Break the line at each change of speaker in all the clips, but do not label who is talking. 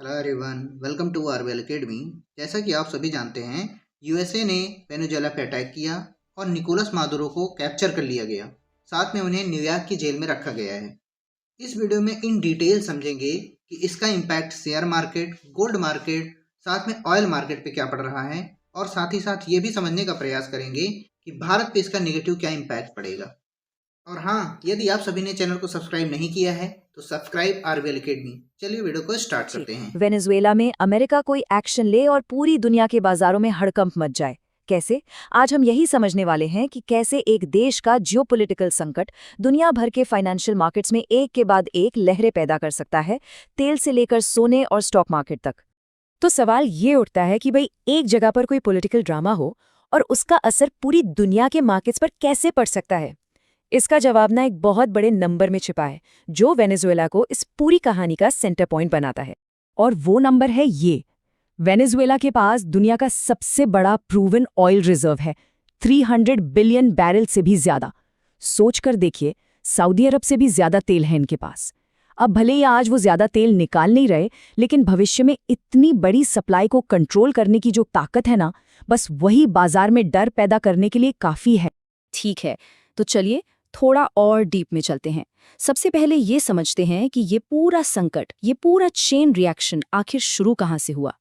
Hello everyone, welcome to Arvel academy. जैसा कि आप सभी जानते हैं, यूएसए ने वेनेजुएला पे अटैक किया और निकोलस मादुरो को कैप्चर कर लिया गया। साथ में उन्हें न्यूयॉर्क की जेल में रखा गया है। इस वीडियो में इन डिटेल समझेंगे कि इसका impact share market, gold market, साथ में ऑयल मार्केट पे क्या पड़ रहा है, और साथ ही साथ ये भी समझने का प्रयास करेंगे कि भारत पे इसका नेगेटिव क्या इम्पैक्ट पड़ेगा। और हाँ, यदि आप सभी ने चैनल को सब्सक्राइब नहीं किया है तो सब्सक्राइब आरवीएल एकेडमी। चलिए वीडियो को स्टार्ट करते हैं।
वेनेजुएला में अमेरिका कोई एक्शन ले और पूरी दुनिया के बाजारों में हड़कंप मच जाए। कैसे? आज हम यही समझने वाले हैं कि कैसे एक देश का जियोपॉलिटिकल संकट दुनिया भर के फाइनेंशियल मार्केट्स में एक के बाद एक लहरें पैदा कर सकता है, तेल से लेकर सोने और स्टॉक मार्केट तक। तो सवाल ये उठता है कि भाई, एक जगह पर कोई पॉलिटिकल ड्रामा हो और उसका असर पूरी दुनिया के मार्केट्स पर कैसे पड़ सकता है। इसका जवाब ना एक बहुत बड़े नंबर में छिपा है, जो वेनेजुएला को इस पूरी कहानी का सेंटर पॉइंट बनाता है। और वो नंबर है ये। वेनेजुएला के पास दुनिया का सबसे बड़ा प्रूवन ऑयल रिजर्व है, 300 बिलियन बैरल से भी ज्यादा। सोचकर देखिए, सऊदी अरब से भी ज्यादा तेल है इनके पास। अब भले ही आज वो ज्यादा तेल निकाल नहीं रहे, लेकिन भविष्य में इतनी बड़ी सप्लाई को कंट्रोल करने की जो ताकत है ना, बस वही बाजार में डर पैदा करने के लिए काफी है। ठीक है, तो चलिए थोड़ा और डीप में चलते हैं। सबसे पहले ये समझते हैं कि ये पूरा संकट, ये पूरा चेन रिएक्शन आखिर शुरू कहाँ से हुआ।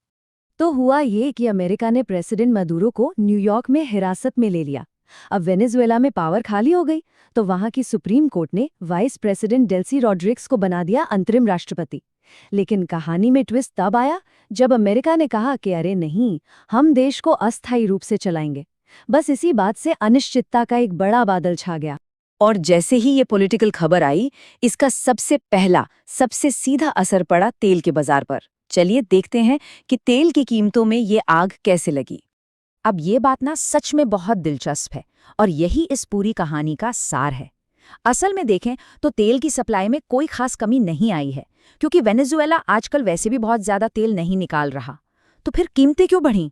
तो हुआ ये कि अमेरिका ने प्रेसिडेंट मदुरो को न्यूयॉर्क में हिरासत में ले लिया। अब वेनेजुएला में पावर खाली हो गई, तो वहां की सुप्रीम कोर्ट ने वाइस प्रेसिडेंट डेल्सी रॉड्रिग्स को बना दिया अंतरिम राष्ट्रपति। लेकिन कहानी में ट्विस्ट तब आया जब अमेरिका ने कहा कि अरे नहीं, हम देश को अस्थायी रूप से चलाएंगे। बस इसी बात से अनिश्चितता का एक बड़ा बादल छा गया। और जैसे ही ये पॉलिटिकल खबर आई, इसका सबसे पहला, सबसे सीधा असर पड़ा तेल के बाजार पर। चलिए देखते हैं कि तेल की कीमतों में ये आग कैसे लगी। अब ये बात ना सच में बहुत दिलचस्प है, और यही इस पूरी कहानी का सार है। असल में देखें तो तेल की सप्लाई में कोई खास कमी नहीं आई है, क्योंकि वेनेजुएला आजकल वैसे भी बहुत ज्यादा तेल नहीं निकाल रहा। तो फिर कीमतें क्यों बढ़ीं?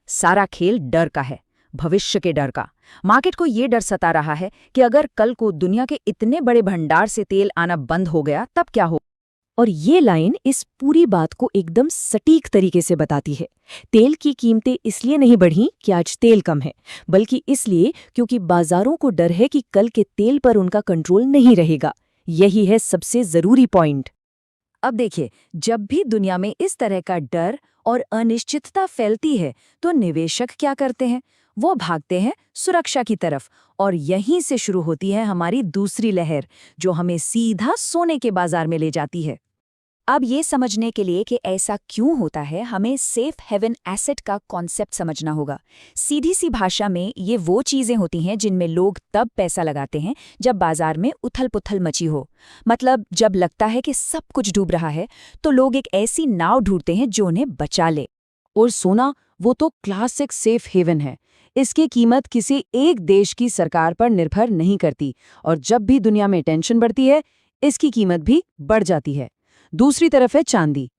सारा खेल डर का है, भविष्य के डर का। मार्केट को ये डर सता रहा है कि अगर कल को दुनिया के इतने बड़े भंडार से तेल आना बंद हो गया तब क्या हो। और ये लाइन इस पूरी बात को एकदम सटीक तरीके से बताती है। तेल की कीमतें इसलिए नहीं बढ़ीं कि आज तेल कम है, बल्कि इसलिए क्योंकि बाजारों को डर है कि कल के तेल पर उनका कंट्रोल नहीं रहेगा। यही है सबसे जरूरी पॉइंट। अब देखिए, जब भी दुनिया में इस तरह का डर और अनिश्चितता फैलती है, तो निवेशक क्या करते हैं? वो भागते हैं सुरक्षा की तरफ। और यहीं से शुरू होती है हमारी दूसरी लहर, जो हमें सीधा सोने के बाजार में ले जाती है। अब ये समझने के लिए कि ऐसा क्यों होता है, हमें सेफ हेवन एसेट का कॉन्सेप्ट समझना होगा। सीधी सी भाषा में ये वो चीजें होती हैं जिनमें लोग तब पैसा लगाते हैं जब बाजार में उथल-पुथल मची हो। मतलब जब लगता है कि सब कुछ डूब रहा है, तो लोग एक ऐसी नाव ढूंढते हैं जो उन्हें बचा ले। और सोना, वो तो क्लासिक सेफ हेवन है। इसकी कीमत किसी एक देश की सरकार पर निर्भर नहीं करती, और जब भी दुनिया में टेंशन बढ़ती है, इसकी कीमत भी बढ़ जाती है। दूसरी तरफ है चांदी।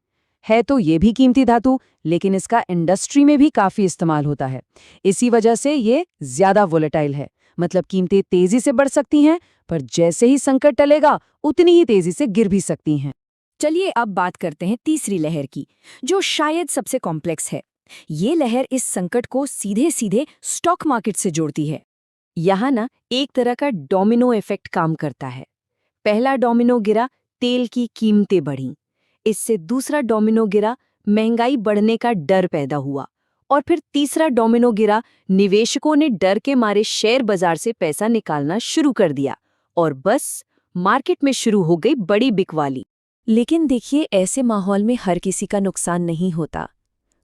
है तो ये भी कीमती धातु, लेकिन इसका इंडस्ट्री में भी काफी इस्तेमाल होता है। इसी वजह से ये ज्यादा वोलेटाइल है। मतलब कीमतें तेजी से बढ़ सकती हैं, पर जैसे ही संकट टलेगा उतनी ही तेजी से गिर भी सकती हैं। चलिए अब बात करते हैं तीसरी लहर की, जो शायद सबसे कॉम्प्लेक्स है। ये लहर इस संकट को सीधे सीधे स्टॉक मार्केट से जोड़ती है। यहाँ ना एक तरह का डोमिनो इफेक्ट काम करता है। पहला डोमिनो गिरा, तेल की कीमतें बढ़ीं। इससे दूसरा डोमिनो गिरा, महंगाई बढ़ने का डर पैदा हुआ। और फिर तीसरा डोमिनो गिरा, निवेशकों ने डर के मारे शेयर बाजार से पैसा निकालना शुरू कर दिया। और बस मार्केट में शुरू हो गई बड़ी बिकवाली। लेकिन देखिए, ऐसे माहौल में हर किसी का नुकसान नहीं होता।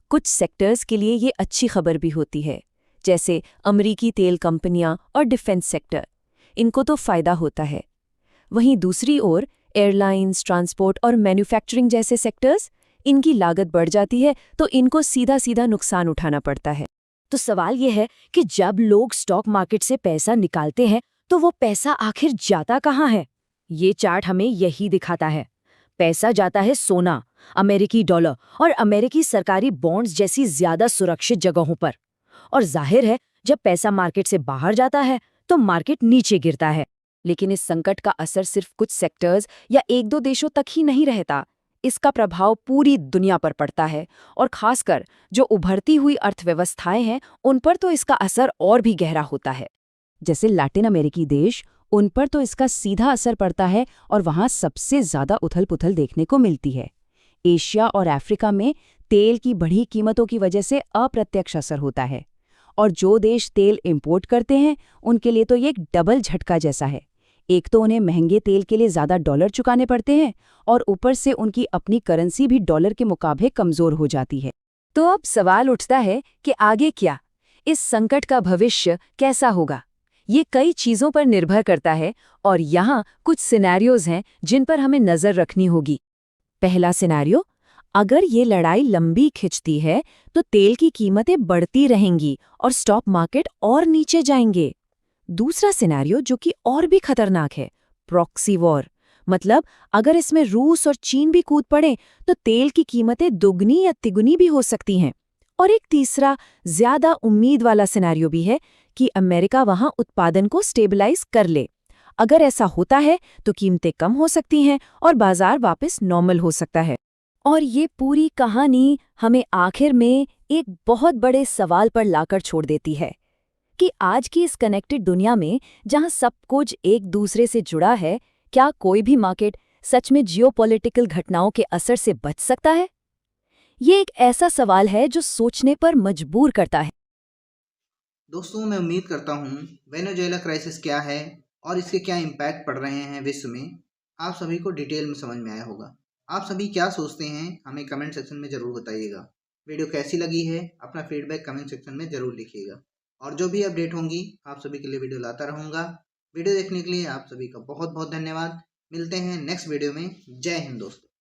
कुछ सेक्टर्स के लिए ये अच्छी खबर भी होती है, जैसे अमेरिकी तेल कंपनियां और डिफेंस सेक्टर। इनको तो फायदा होता है। वहीं दूसरी ओर एयरलाइंस, ट्रांसपोर्ट और मैन्युफैक्चरिंग जैसे सेक्टर्स, इनकी लागत बढ़ जाती है, तो इनको सीधा सीधा नुकसान उठाना पड़ता है। तो सवाल यह है कि जब लोग स्टॉक मार्केट से पैसा निकालते हैं, तो वो पैसा आखिर जाता कहाँ है? ये चार्ट हमें यही दिखाता है। पैसा जाता है सोना, अमेरिकी डॉलर और अमेरिकी सरकारी बॉन्ड्स जैसी ज्यादा सुरक्षित जगहों पर। और जाहिर है, जब पैसा मार्केट से बाहर जाता है, तो मार्केट नीचे गिरता है। लेकिन इस संकट का असर सिर्फ कुछ सेक्टर्स या एक दो देशों तक ही नहीं रहता। इसका प्रभाव पूरी दुनिया पर पड़ता है और खासकर जो उभरती हुई अर्थव्यवस्थाएं हैं उन पर तो इसका असर और भी गहरा होता है। जैसे लैटिन अमेरिकी देश, उन पर तो इसका सीधा असर पड़ता है और वहाँ सबसे ज़्यादा उथल-पुथल देखने को मिलती है। एशिया और अफ्रीका में तेल की बढ़ी कीमतों की वजह से अप्रत्यक्ष असर होता है और जो देश तेल इंपोर्ट करते हैं उनके लिए तो ये एक डबल झटका जैसा है। एक तो उन्हें महंगे तेल के लिए ज़्यादा डॉलर चुकाने पड़ते हैं और ऊपर से उनकी अपनी करेंसी भी डॉलर के मुकाबले कमज़ोर हो जाती है। तो अब सवाल उठता है कि आगे क्या? इस संकट का भविष्य कैसा होगा? ये कई चीज़ों पर निर्भर करता है और यहाँ कुछ सिनेरियोज हैं जिन पर हमें नज़र रखनी होगी। पहला सिनेरियो, अगर ये लड़ाई लंबी खिंचती है तो तेल की कीमतें बढ़ती रहेंगी और स्टॉक मार्केट और नीचे जाएंगे। दूसरा सिनेरियो जो कि और भी खतरनाक है, प्रॉक्सी वॉर, मतलब अगर इसमें रूस और चीन भी कूद पड़े तो तेल की कीमतें दुगनी या तिगुनी भी हो सकती हैं। और एक तीसरा ज्यादा उम्मीद वाला सिनेरियो भी है कि अमेरिका वहां उत्पादन को स्टेबलाइज कर ले। अगर ऐसा होता है तो कीमतें कम हो सकती हैं और बाजार वापस नॉर्मल हो सकता है। और ये पूरी कहानी हमें आखिर में एक बहुत बड़े सवाल पर लाकर छोड़ देती है कि आज की इस कनेक्टेड दुनिया में जहां सब कुछ एक दूसरे से जुड़ा है, क्या कोई भी मार्केट सच में जियोपॉलिटिकल घटनाओं के असर से बच सकता है? ये एक ऐसा सवाल है जो सोचने पर मजबूर करता है।
दोस्तों, मैं उम्मीद करता हूँ वेनेजुएला क्राइसिस क्या है और इसके क्या इम्पैक्ट पड़ रहे हैं विश्व में, आप सभी को डिटेल में समझ में आया होगा। आप सभी क्या सोचते हैं हमें कमेंट सेक्शन में ज़रूर बताइएगा। वीडियो कैसी लगी है अपना फीडबैक कमेंट सेक्शन में ज़रूर लिखिएगा और जो भी अपडेट होंगी आप सभी के लिए वीडियो लाता रहूँगा। वीडियो देखने के लिए आप सभी का बहुत बहुत धन्यवाद। मिलते हैं नेक्स्ट वीडियो में। जय हिंद दोस्तों।